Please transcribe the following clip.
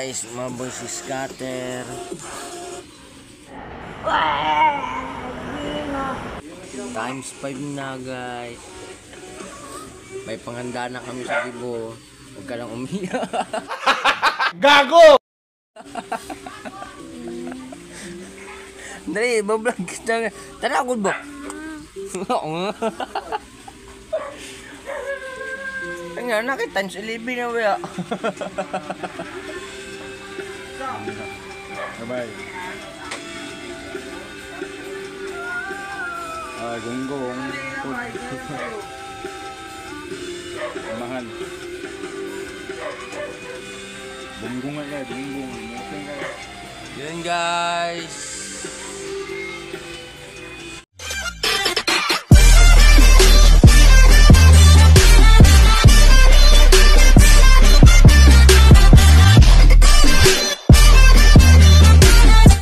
guys, mabang si scatter. Times 5 na guys. May panghanda na kami sa Cebu. Huwag ka lang umiyak. Gago! Dali, bablog kita. Tara ako ba? Oo nga. Nga, nakita times 11 na ba? Bye-bye. Gonggong. Mahal. Gonggong nga, gonggong. Yun guys.